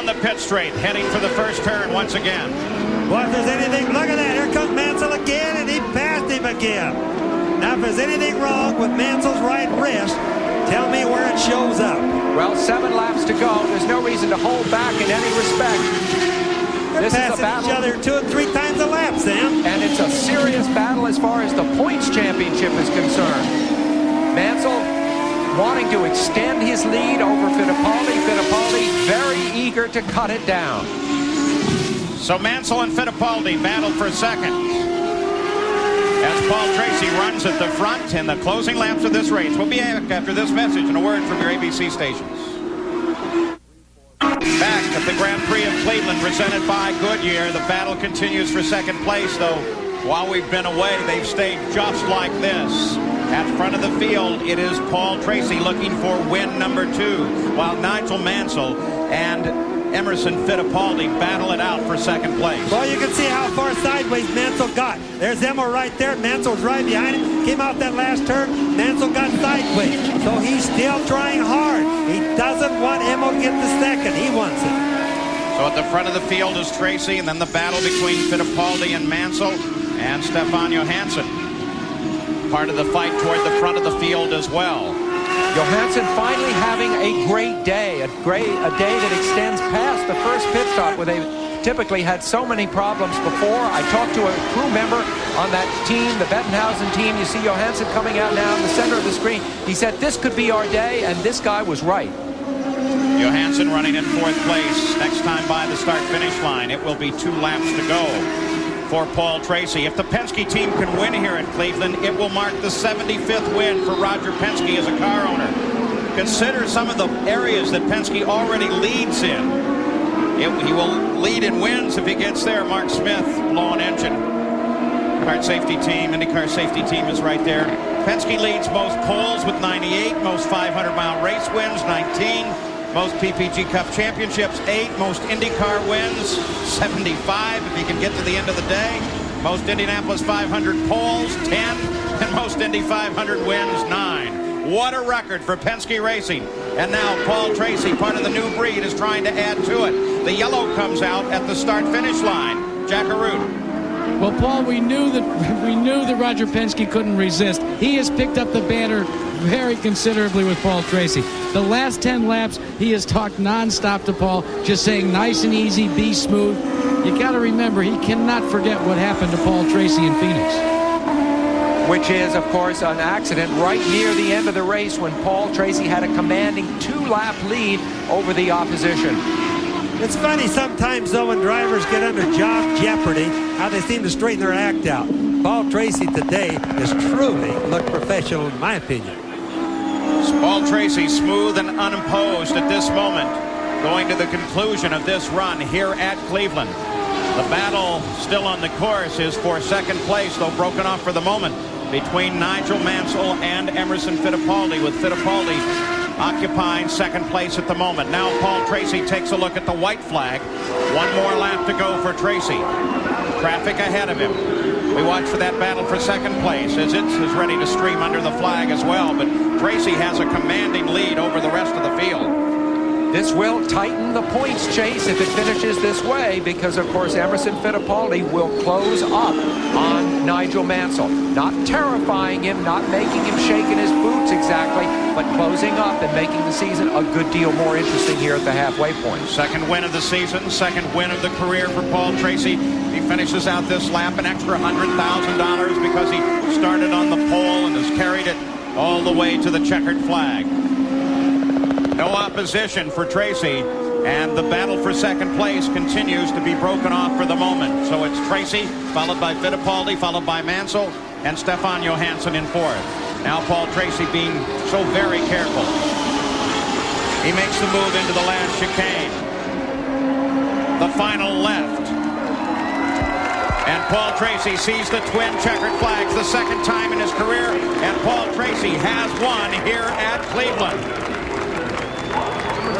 the pit straight, heading for the first turn once again. Well, if there's anything, look at that. Here comes Mansell again, and he passed him again. Now, if there's anything wrong with Mansell's right wrist, tell me where it shows up. Well, 7 laps to go. There's no reason to hold back in any respect. They're passing each other 2 and 3 times a lap, Sam. And it's a serious battle as far as the points championship is concerned. Mansell wanting to extend his lead over Fittipaldi. Fittipaldi very eager to cut it down. So Mansell and Fittipaldi battle for second, as Paul Tracy runs at the front in the closing laps of this race. We'll be back after this message and a word from your ABC stations. Back at the Grand Prix of Cleveland, presented by Goodyear. The battle continues for second place, though. While we've been away, they've stayed just like this. At front of the field, it is Paul Tracy looking for win number 2, while Nigel Mansell and Emerson Fittipaldi battle it out for second place. Well, you can see how far sideways Mansell got. There's Emmel right there. Mansell's right behind him. Came out that last turn. Mansell got sideways. So he's still trying hard. He doesn't want Emmel to get the second. He wants it. So at the front of the field is Tracy, and then the battle between Fittipaldi and Mansell and Stefan Johansson. Part of the fight toward the front of the field as well. Johansson finally having a great day, a day that extends past the first pit stop where they typically had so many problems before. I talked to a crew member on that team, the Bettenhausen team. You see Johansson coming out now in the center of the screen. He said this could be our day, and this guy was right. Johansson running in 4th place. Next time by the start-finish line, it will be 2 laps to go for Paul Tracy. If the Penske team can win here at Cleveland, it will mark the 75th win for Roger Penske as a car owner. Consider some of the areas that Penske already leads in. He will lead in wins if he gets there. Mark Smith, blown engine. Kart safety team, IndyCar safety team is right there. Penske leads most poles with 98, most 500-mile race wins, 19. Most PPG Cup championships, 8. Most IndyCar wins, 75 if he can get to the end of the day. Most Indianapolis 500 poles, 10. And most Indy 500 wins, 9. What a record for Penske Racing. And now Paul Tracy, part of the new breed, is trying to add to it. The yellow comes out at the start-finish line. Jack Arute. Well, Paul, we knew that Roger Penske couldn't resist. He has picked up the banner very considerably with Paul Tracy. The last 10 laps, he has talked nonstop to Paul, just saying nice and easy, be smooth. You got to remember, he cannot forget what happened to Paul Tracy in Phoenix. Which is, of course, an accident right near the end of the race when Paul Tracy had a commanding 2-lap lead over the opposition. It's funny sometimes, though, when drivers get under job jeopardy, how they seem to straighten their act out. Paul Tracy today has truly looked professional, in my opinion. Paul Tracy smooth and unimposed at this moment, going to the conclusion of this run here at Cleveland. The battle still on the course is for second place, though broken off for the moment, between Nigel Mansell and Emerson Fittipaldi, with Fittipaldi occupying second place at the moment. Now Paul Tracy takes a look at the white flag. 1 more lap to go for Tracy. Traffic ahead of him. We watch for that battle for second place as it is ready to stream under the flag as well. But Tracy has a commanding lead over the rest of the field. This will tighten the points chase if it finishes this way, because, of course, Emerson Fittipaldi will close up on Nigel Mansell. Not terrifying him, not making him shake in his boots exactly, but closing up and making the season a good deal more interesting here at the halfway point. Second win of the season, second win of the career for Paul Tracy. He finishes out this lap an extra $100,000 because he started on the pole and has carried it all the way to the checkered flag. No opposition for Tracy, and the battle for second place continues to be broken off for the moment. So it's Tracy, followed by Fittipaldi, followed by Mansell, and Stefan Johansson in 4th. Now Paul Tracy being so very careful. He makes the move into the last chicane. The final left. And Paul Tracy sees the twin checkered flags the second time in his career, and Paul Tracy has won here at Cleveland.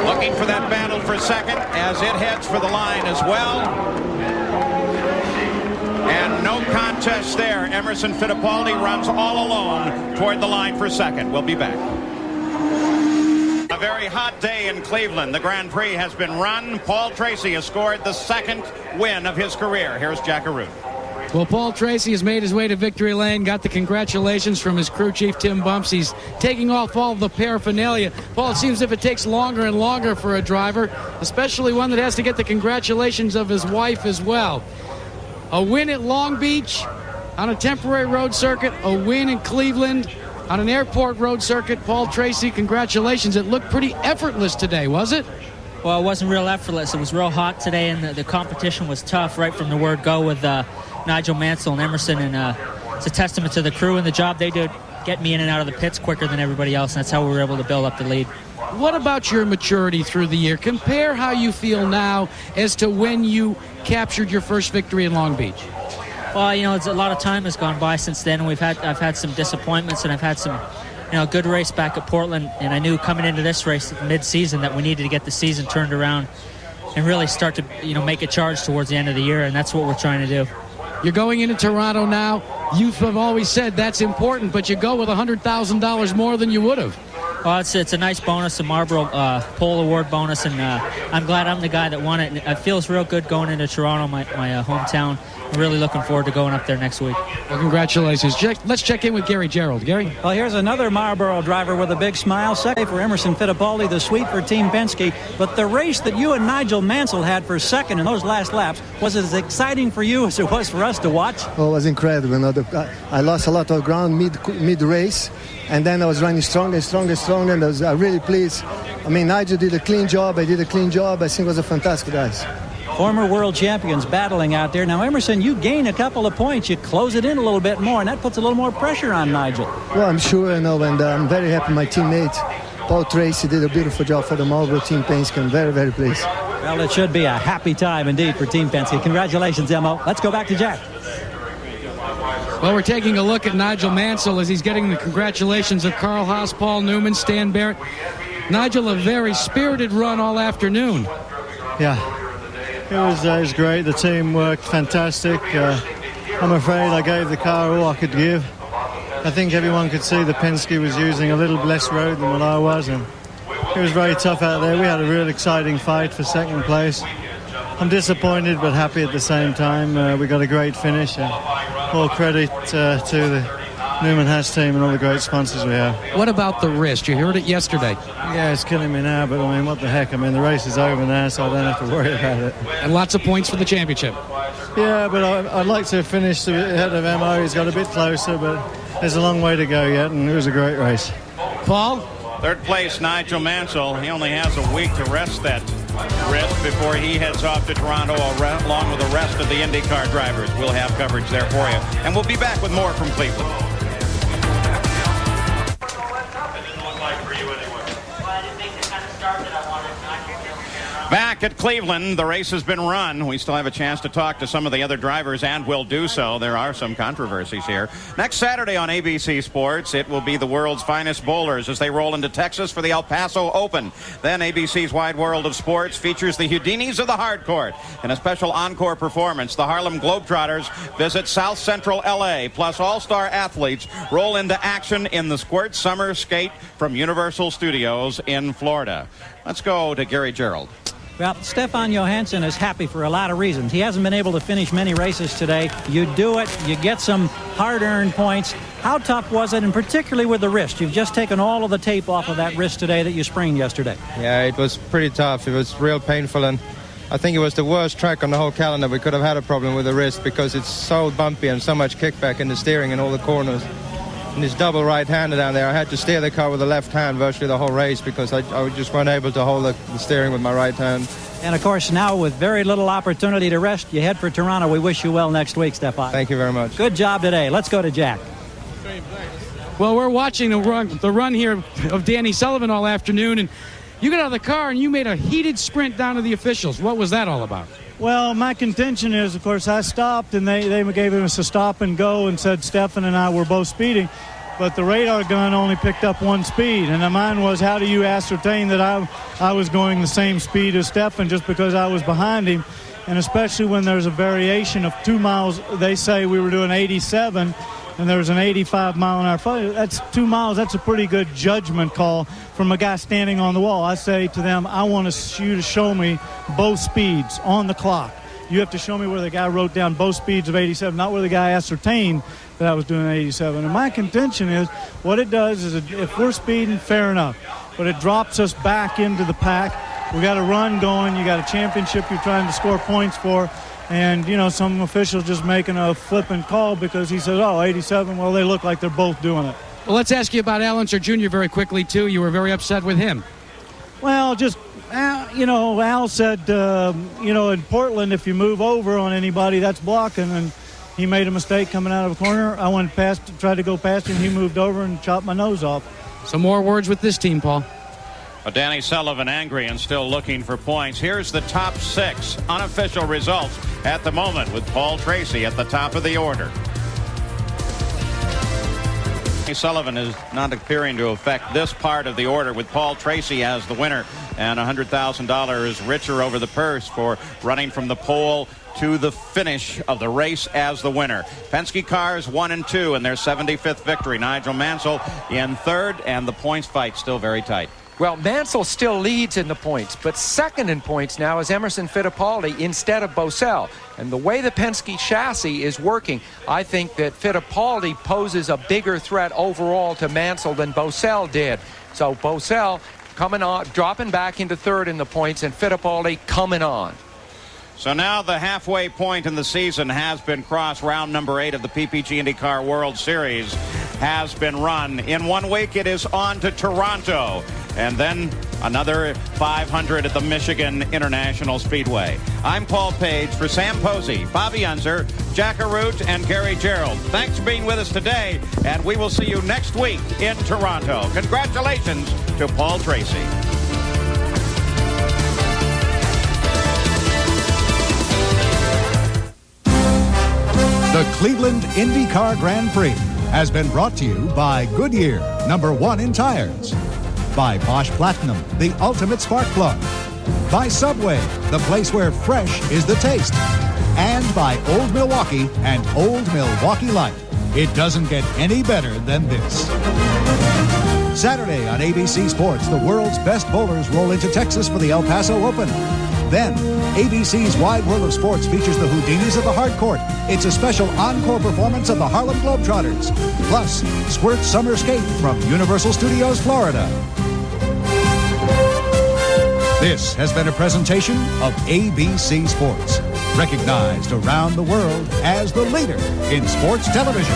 Looking for that battle for second as it heads for the line as well. And no contest there. Emerson Fittipaldi runs all alone toward the line for second. We'll be back. very hot day in Cleveland. The Grand Prix has been run. Paul Tracy has scored the second win of his career. Here's Jack Arute. Well, Paul Tracy has made his way to victory lane, got the congratulations from his crew chief, Tim Bumps. He's taking off all the paraphernalia. Paul, it seems as if it takes longer and longer for a driver, especially one that has to get the congratulations of his wife as well. A win at Long Beach on a temporary road circuit, a win in Cleveland on an airport road circuit. Paul Tracy, congratulations. It looked pretty effortless today, was it? Well, it wasn't real effortless. It was real hot today, and the competition was tough right from the word go with Nigel Mansell and Emerson, and it's a testament to the crew and the job they did get me in and out of the pits quicker than everybody else, and that's how we were able to build up the lead. What about your maturity through the year? Compare how you feel now as to when you captured your first victory in Long Beach. Well, you know, a lot of time has gone by since then. I've had some disappointments, and I've had some, good race back at Portland, and I knew coming into this race mid-season that we needed to get the season turned around and really start to, make a charge towards the end of the year, and that's what we're trying to do. You're going into Toronto now. You have always said that's important, but you go with $100,000 more than you would have. Well, it's a nice bonus, a Marlboro Pole Award bonus, and I'm glad I'm the guy that won it. And it feels real good going into Toronto, my hometown. I'm really looking forward to going up there next week. Well, congratulations. Let's check in with Gary Gerould. Gary? Well, here's another Marlboro driver with a big smile. Second for Emerson Fittipaldi, the sweep for Team Penske. But the race that you and Nigel Mansell had for second in those last laps was as exciting for you as it was for us to watch. Oh, it was incredible. I lost a lot of ground mid-race, and then I was running stronger, and I was really pleased. I mean, Nigel did a clean job. I did a clean job. I think it was a fantastic race. Former world champions battling out there. Now, Emerson, you gain a couple of points. You close it in a little bit more, and that puts a little more pressure on Nigel. Well, I'm sure, and I'm very happy my teammate, Paul Tracy, did a beautiful job for the Marlboro Team Penske. I'm very, very pleased. Well, it should be a happy time indeed for Team Penske. Congratulations, Emo. Let's go back to Jack. Well, we're taking a look at Nigel Mansell as he's getting the congratulations of Carl Haas, Paul Newman, Stan Barrett. Nigel, a very spirited run all afternoon. Yeah, it was great. The team worked fantastic. I'm afraid I gave the car all I could give. I think everyone could see the Penske was using a little less road than what I was, and it was very tough out there. We had a real exciting fight for second place. I'm disappointed but happy at the same time. We got a great finish, and all credit to the Newman Haas team and all the great sponsors we have. What about the wrist? You heard it yesterday. Yeah, it's killing me now, but I mean, what the heck? I mean, the race is over now, so I don't have to worry about it. And lots of points for the championship. Yeah, but I'd like to finish ahead of Mo. He's got a bit closer, but there's a long way to go yet, and it was a great race. Paul? Third place, Nigel Mansell. He only has a week to rest that wrist before he heads off to Toronto along with the rest of the IndyCar drivers. We'll have coverage there for you. And we'll be back with more from Cleveland. Back at Cleveland, the race has been run. We still have a chance to talk to some of the other drivers, and will do so. There are some controversies here. Next Saturday on ABC Sports, it will be the world's finest bowlers as they roll into Texas for the El Paso Open. Then ABC's Wide World of Sports features the Houdinis of the hard court. In a special encore performance, the Harlem Globetrotters visit South Central LA, plus all-star athletes roll into action in the Squirt Summer Skate from Universal Studios in Florida. Let's go to Gary Gerould. Well, Stefan Johansson is happy for a lot of reasons. He hasn't been able to finish many races today. You do it, you get some hard-earned points. How tough was it, and particularly with the wrist? You've just taken all of the tape off of that wrist today that you sprained yesterday. Yeah, it was pretty tough. It was real painful, and I think it was the worst track on the whole calendar. We could have had a problem with the wrist because it's so bumpy and so much kickback in the steering in all the corners. And this double right-hander down there, I had to steer the car with the left hand virtually the whole race because I just weren't able to hold the steering with my right hand. And, of course, now with very little opportunity to rest, you head for Toronto. We wish you well next week, Stefan. Thank you very much. Good job today. Let's go to Jack. Well, we're watching the run here of Danny Sullivan all afternoon, and you got out of the car and you made a heated sprint down to the officials. What was that all about? Well, my contention is, of course, I stopped, and they gave us a stop and go and said Stefan and I were both speeding. But the radar gun only picked up one speed. And mine was, how do you ascertain that I was going the same speed as Stefan just because I was behind him? And especially when there's a variation of 2 miles, they say we were doing 87. and there was an 85-mile-an-hour flight. That's 2 miles. That's a pretty good judgment call from a guy standing on the wall. I say to them, I want you to show me both speeds on the clock. You have to show me where the guy wrote down both speeds of 87, not where the guy ascertained that I was doing 87. And my contention is what it does is if we're speeding, fair enough. But it drops us back into the pack. We got a run going. You got a championship you're trying to score points for. And, you know, some official just making a flippant call because he says, 87. Well, they look like they're both doing it. Well, let's ask you about Al Unser Jr. very quickly, too. You were very upset with him. Well, just, Al said, in Portland, if you move over on anybody, that's blocking. And he made a mistake coming out of a corner. I went past, tried to go past him. He moved over and chopped my nose off. Some more words with this team, Paul. Danny Sullivan angry and still looking for points. Here's the top 6 unofficial results at the moment with Paul Tracy at the top of the order. Sullivan is not appearing to affect this part of the order with Paul Tracy as the winner and $100,000 richer over the purse for running from the pole to the finish of the race as the winner. Penske cars 1 and 2 in their 75th victory. Nigel Mansell in third, and the points fight still very tight. Well, Mansell still leads in the points, but second in points now is Emerson Fittipaldi instead of Bosell. And the way the Penske chassis is working, I think that Fittipaldi poses a bigger threat overall to Mansell than Bosell did. So Bosell coming on, dropping back into third in the points, and Fittipaldi coming on. So now the halfway point in the season has been crossed. Round number 8 of the PPG IndyCar World Series has been run. In 1 week, it is on to Toronto. And then another 500 at the Michigan International Speedway. I'm Paul Page for Sam Posey, Bobby Unser, Jack Arute, and Gary Gerald. Thanks for being with us today, and we will see you next week in Toronto. Congratulations to Paul Tracy. The Cleveland IndyCar Grand Prix has been brought to you by Goodyear, #1 in tires. By Bosch Platinum, the ultimate spark plug. By Subway, the place where fresh is the taste. And by Old Milwaukee and Old Milwaukee Light. It doesn't get any better than this. Saturday on ABC Sports, the world's best bowlers roll into Texas for the El Paso Open. Then, ABC's Wide World of Sports features the Houdinis of the Hard Court. It's a special encore performance of the Harlem Globetrotters. Plus, Squirt Summer Skate from Universal Studios, Florida. This has been a presentation of ABC Sports, recognized around the world as the leader in sports television.